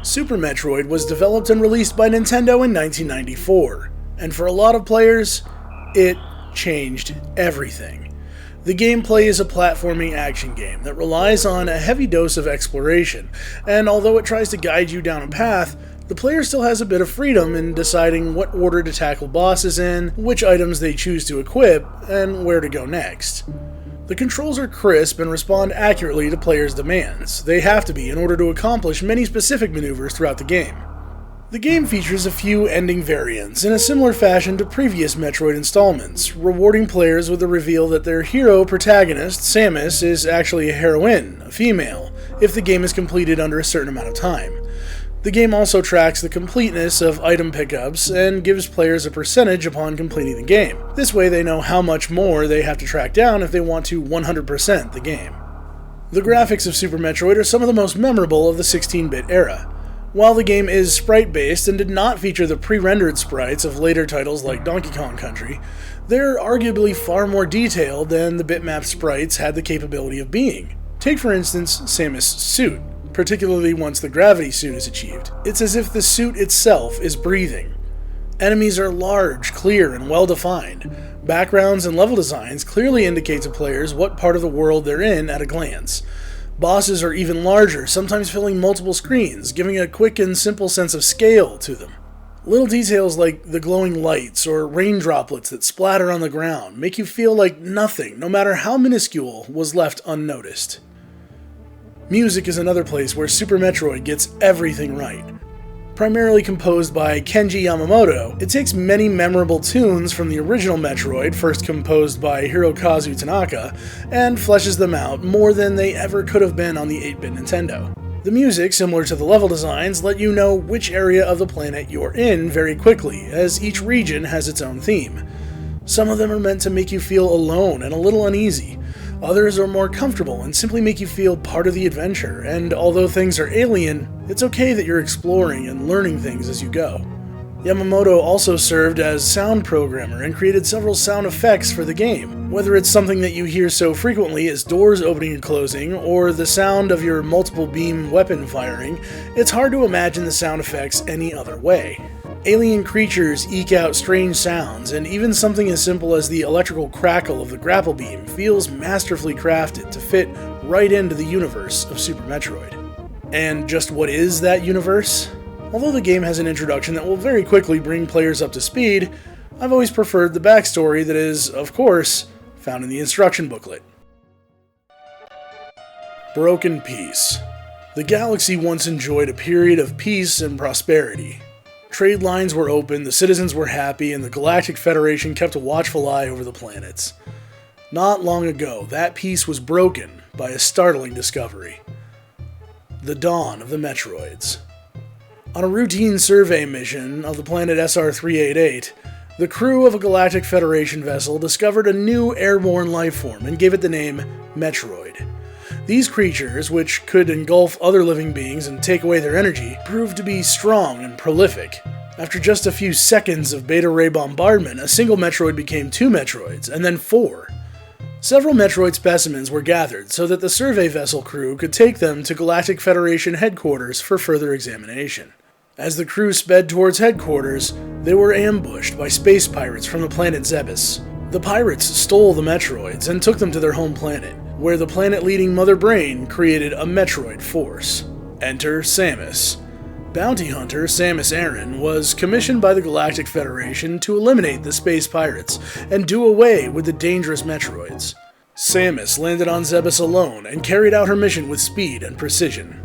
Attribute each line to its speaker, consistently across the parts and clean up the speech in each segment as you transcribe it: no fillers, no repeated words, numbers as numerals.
Speaker 1: Super Metroid was developed and released by Nintendo in 1994, and for a lot of players, it changed everything. The gameplay is a platforming action game that relies on a heavy dose of exploration, and although it tries to guide you down a path, the player still has a bit of freedom in deciding what order to tackle bosses in, which items they choose to equip, and where to go next. The controls are crisp and respond accurately to players' demands. They have to be in order to accomplish many specific maneuvers throughout the game. The game features a few ending variants in a similar fashion to previous Metroid installments, rewarding players with the reveal that their hero protagonist, Samus, is actually a heroine, a female, if the game is completed under a certain amount of time. The game also tracks the completeness of item pickups and gives players a percentage upon completing the game. This way they know how much more they have to track down if they want to 100% the game. The graphics of Super Metroid are some of the most memorable of the 16-bit era. While the game is sprite-based and did not feature the pre-rendered sprites of later titles like Donkey Kong Country, they're arguably far more detailed than the bitmap sprites had the capability of being. Take for instance Samus' suit. Particularly once the gravity suit is achieved. It's as if the suit itself is breathing. Enemies are large, clear, and well-defined. Backgrounds and level designs clearly indicate to players what part of the world they're in at a glance. Bosses are even larger, sometimes filling multiple screens, giving a quick and simple sense of scale to them. Little details like the glowing lights or rain droplets that splatter on the ground make you feel like nothing, no matter how minuscule, was left unnoticed. Music is another place where Super Metroid gets everything right. Primarily composed by Kenji Yamamoto, it takes many memorable tunes from the original Metroid, first composed by Hirokazu Tanaka, and fleshes them out more than they ever could have been on the 8-bit Nintendo. The music, similar to the level designs, let you know which area of the planet you're in very quickly, as each region has its own theme. Some of them are meant to make you feel alone and a little uneasy. Others are more comfortable and simply make you feel part of the adventure, and although things are alien, it's okay that you're exploring and learning things as you go. Yamamoto also served as sound programmer and created several sound effects for the game. Whether it's something that you hear so frequently as doors opening and closing, or the sound of your multiple beam weapon firing, it's hard to imagine the sound effects any other way. Alien creatures eke out strange sounds, and even something as simple as the electrical crackle of the grapple beam feels masterfully crafted to fit right into the universe of Super Metroid. And just what is that universe? Although the game has an introduction that will very quickly bring players up to speed, I've always preferred the backstory that is, of course, found in the instruction booklet. Broken Peace. The galaxy once enjoyed a period of peace and prosperity. Trade lines were open, the citizens were happy, and the Galactic Federation kept a watchful eye over the planets. Not long ago, that peace was broken by a startling discovery. The dawn of the Metroids. On a routine survey mission of the planet SR-388, the crew of a Galactic Federation vessel discovered a new airborne lifeform and gave it the name Metroid. These creatures, which could engulf other living beings and take away their energy, proved to be strong and prolific. After just a few seconds of beta ray bombardment, a single Metroid became 2 Metroids, and then 4. Several Metroid specimens were gathered so that the survey vessel crew could take them to Galactic Federation headquarters for further examination. As the crew sped towards headquarters, they were ambushed by space pirates from the planet Zebes. The pirates stole the Metroids and took them to their home planet, where the planet-leading Mother Brain created a Metroid force. Enter Samus. Bounty hunter Samus Aran was commissioned by the Galactic Federation to eliminate the space pirates and do away with the dangerous Metroids. Samus landed on Zebes alone and carried out her mission with speed and precision.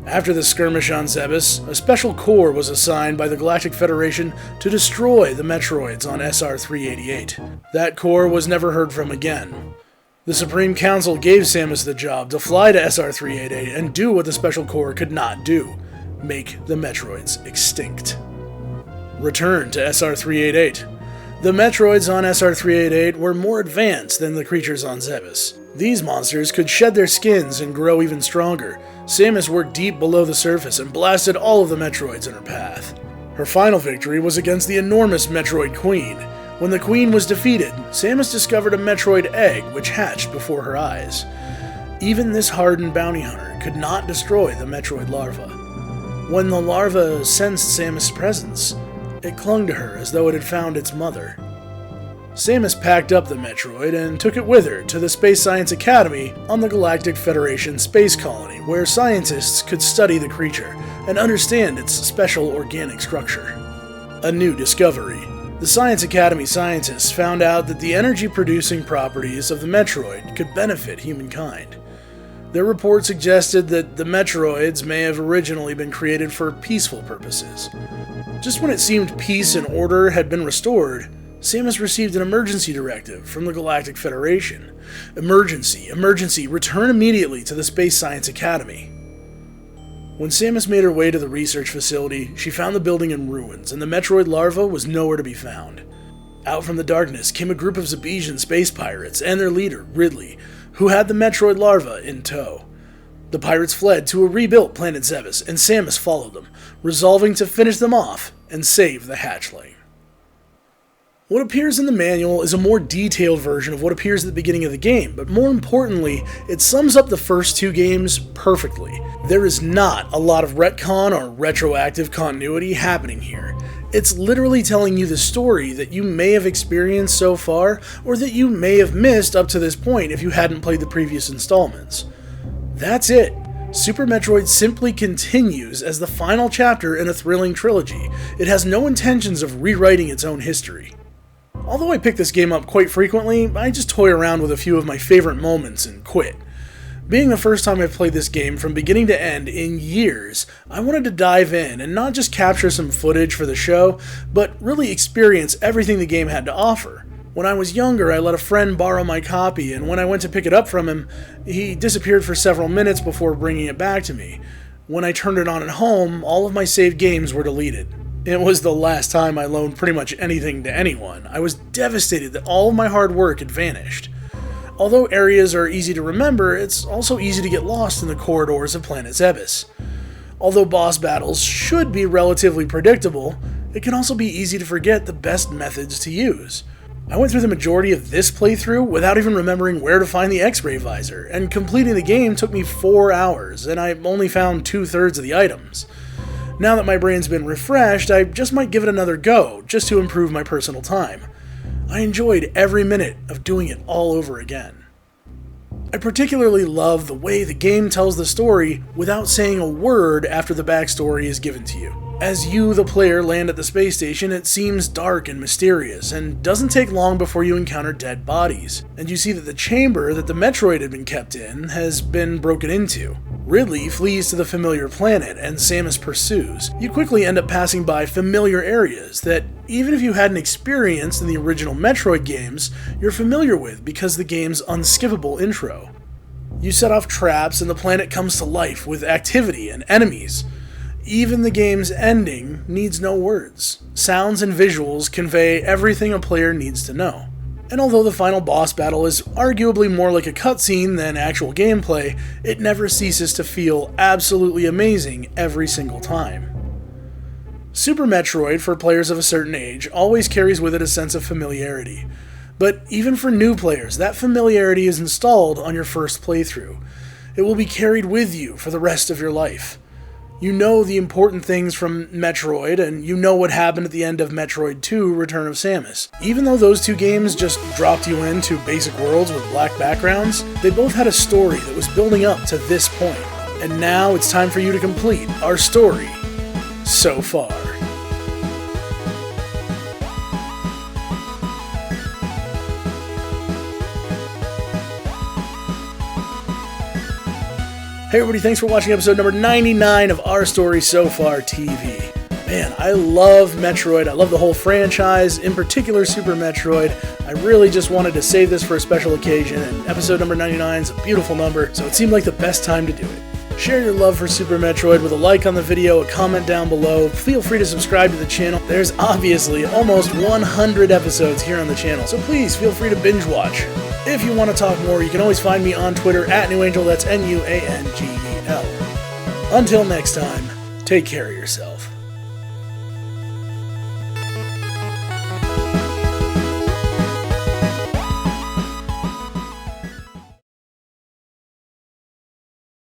Speaker 1: After the skirmish on Zebes, a special corps was assigned by the Galactic Federation to destroy the Metroids on SR-388. That corps was never heard from again. The Supreme Council gave Samus the job to fly to SR-388 and do what the Special Corps could not do: make the Metroids extinct. Return to SR-388. The Metroids on SR-388 were more advanced than the creatures on Zebes. These monsters could shed their skins and grow even stronger. Samus worked deep below the surface and blasted all of the Metroids in her path. Her final victory was against the enormous Metroid Queen. When the Queen was defeated, Samus discovered a Metroid egg which hatched before her eyes. Even this hardened bounty hunter could not destroy the Metroid larva. When the larva sensed Samus' presence, it clung to her as though it had found its mother. Samus packed up the Metroid and took it with her to the Space Science Academy on the Galactic Federation space colony, where scientists could study the creature and understand its special organic structure. A new discovery. The Science Academy scientists found out that the energy-producing properties of the Metroid could benefit humankind. Their report suggested that the Metroids may have originally been created for peaceful purposes. Just when it seemed peace and order had been restored, Samus received an emergency directive from the Galactic Federation. Emergency, return immediately to the Space Science Academy. When Samus made her way to the research facility, she found the building in ruins, and the Metroid larva was nowhere to be found. Out from the darkness came a group of Zebesian space pirates and their leader, Ridley, who had the Metroid larva in tow. The pirates fled to a rebuilt planet Zebes, and Samus followed them, resolving to finish them off and save the hatchling. What appears in the manual is a more detailed version of what appears at the beginning of the game, but more importantly, it sums up the first two games perfectly. There is not a lot of retcon or retroactive continuity happening here. It's literally telling you the story that you may have experienced so far, or that you may have missed up to this point if you hadn't played the previous installments. That's it. Super Metroid simply continues as the final chapter in a thrilling trilogy. It has no intentions of rewriting its own history. Although I pick this game up quite frequently, I just toy around with a few of my favorite moments and quit. Being the first time I've played this game from beginning to end in years, I wanted to dive in and not just capture some footage for the show, but really experience everything the game had to offer. When I was younger, I let a friend borrow my copy, and when I went to pick it up from him, he disappeared for several minutes before bringing it back to me. When I turned it on at home, all of my saved games were deleted. It was the last time I loaned pretty much anything to anyone. I was devastated that all of my hard work had vanished. Although areas are easy to remember, it's also easy to get lost in the corridors of Planet Zebes. Although boss battles should be relatively predictable, it can also be easy to forget the best methods to use. I went through the majority of this playthrough without even remembering where to find the X-ray visor, and completing the game took me 4 hours, and I only found 2/3 of the items. Now that my brain's been refreshed, I just might give it another go, just to improve my personal time. I enjoyed every minute of doing it all over again. I particularly love the way the game tells the story without saying a word after the backstory is given to you. As you, the player, land at the space station, it seems dark and mysterious, and doesn't take long before you encounter dead bodies, and you see that the chamber that the Metroid had been kept in has been broken into. Ridley flees to the familiar planet, and Samus pursues. You quickly end up passing by familiar areas that, even if you hadn't experienced in the original Metroid games, you're familiar with because the game's unskippable intro. You set off traps and the planet comes to life with activity and enemies. Even the game's ending needs no words. Sounds and visuals convey everything a player needs to know. And although the final boss battle is arguably more like a cutscene than actual gameplay, it never ceases to feel absolutely amazing every single time. Super Metroid, for players of a certain age, always carries with it a sense of familiarity. But even for new players, that familiarity is installed on your first playthrough. It will be carried with you for the rest of your life. You know the important things from Metroid, and you know what happened at the end of Metroid 2: Return of Samus. Even though those two games just dropped you into basic worlds with black backgrounds, they both had a story that was building up to this point. And now it's time for you to complete our story so far. Hey everybody, thanks for watching episode number 99 of Our Story So Far TV. Man, I love Metroid. I love the whole franchise, in particular Super Metroid. I really just wanted to save this for a special occasion, and episode number 99 is a beautiful number, so it seemed like the best time to do it. Share your love for Super Metroid with a like on the video, a comment down below. Feel free to subscribe to the channel. There's obviously almost 100 episodes here on the channel, so please feel free to binge watch. If you want to talk more, you can always find me on Twitter at NewAngel, that's NUANGEL. Until next time, take care of yourself.